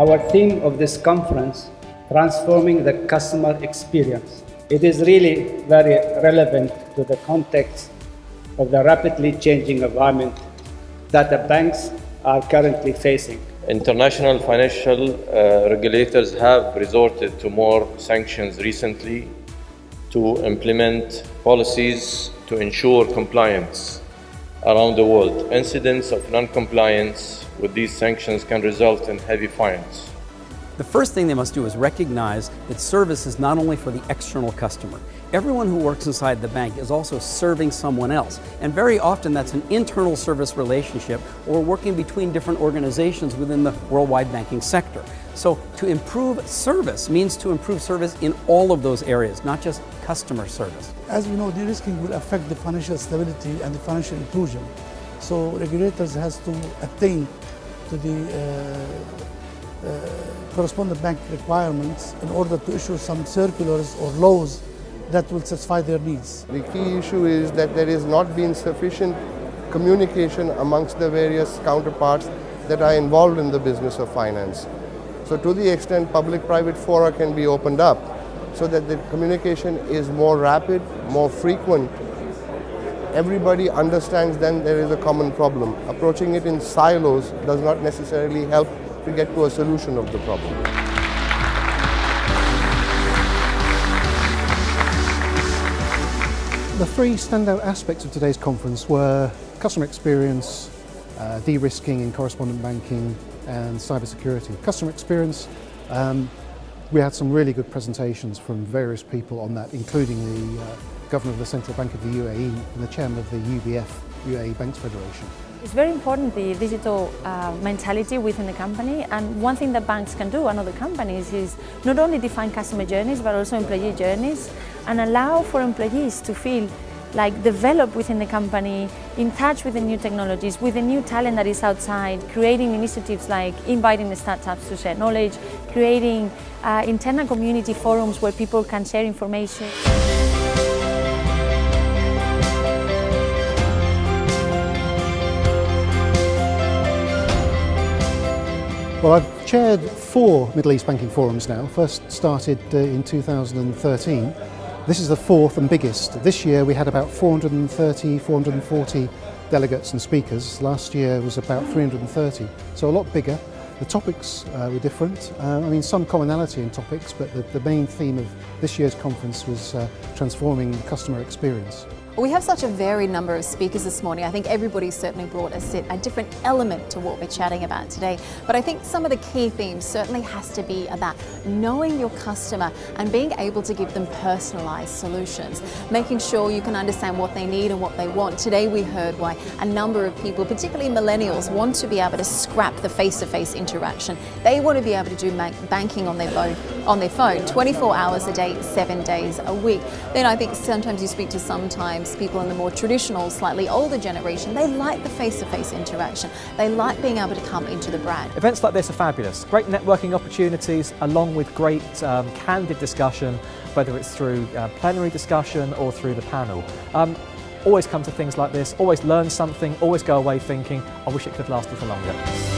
Our theme of this conference, transforming the customer experience. It is really very relevant to the context of the rapidly changing environment that the banks are currently facing. International financial regulators have resorted to more sanctions recently to implement policies to ensure compliance around the world. Incidents of non-compliance with these sanctions can result in heavy fines. The first thing they must do is recognize that service is not only for the external customer. Everyone who works inside the bank is also serving someone else. And very often that's an internal service relationship or working between different organizations within the worldwide banking sector. So to improve service means to improve service in all of those areas, not just customer service. As we know, de-risking will affect the financial stability and the financial inclusion. So regulators has to attain to the correspondent bank requirements in order to issue some circulars or laws that will satisfy their needs. The key issue is that there has not been sufficient communication amongst the various counterparts that are involved in the business of finance. So to the extent public-private fora can be opened up so that the communication is more rapid, more frequent, everybody understands then there is a common problem. Approaching it in silos does not necessarily help to get to a solution of the problem. The three standout aspects of today's conference were customer experience, de-risking in correspondent banking, and cybersecurity. Customer experience, we had some really good presentations from various people on that, including the Governor of the Central Bank of the UAE and the Chairman of the UBF, UAE Banks Federation. It's very important, the digital mentality within the company, and one thing that banks can do and other companies is not only define customer journeys but also employee journeys and allow for employees to feel like develop within the company, in touch with the new technologies, with the new talent that is outside, creating initiatives like inviting the startups to share knowledge, creating internal community forums where people can share information. Well, I've chaired 4 Middle East banking forums now. First started in 2013. This is the 4th and biggest. This year we had about 430, 440 delegates and speakers. Last year was about 330, so a lot bigger. The topics were different. I mean, some commonality in topics, but the main theme of this year's conference was transforming customer experience. We have such a varied number of speakers this morning. I think everybody certainly brought a different element to what we're chatting about today. But I think some of the key themes certainly has to be about knowing your customer and being able to give them personalized solutions, making sure you can understand what they need and what they want. Today we heard why a number of people, particularly millennials, want to be able to scrap the face-to-face interaction. They want to be able to do banking on their phone 24 hours a day, 7 days a week. Then I think sometimes you speak to people in the more traditional, slightly older generation, they like the face-to-face interaction. They like being able to come into the brand. Events like this are fabulous. Great networking opportunities along with great candid discussion, whether it's through plenary discussion or through the panel. Always come to things like this, always learn something, always go away thinking, I wish it could have lasted for longer.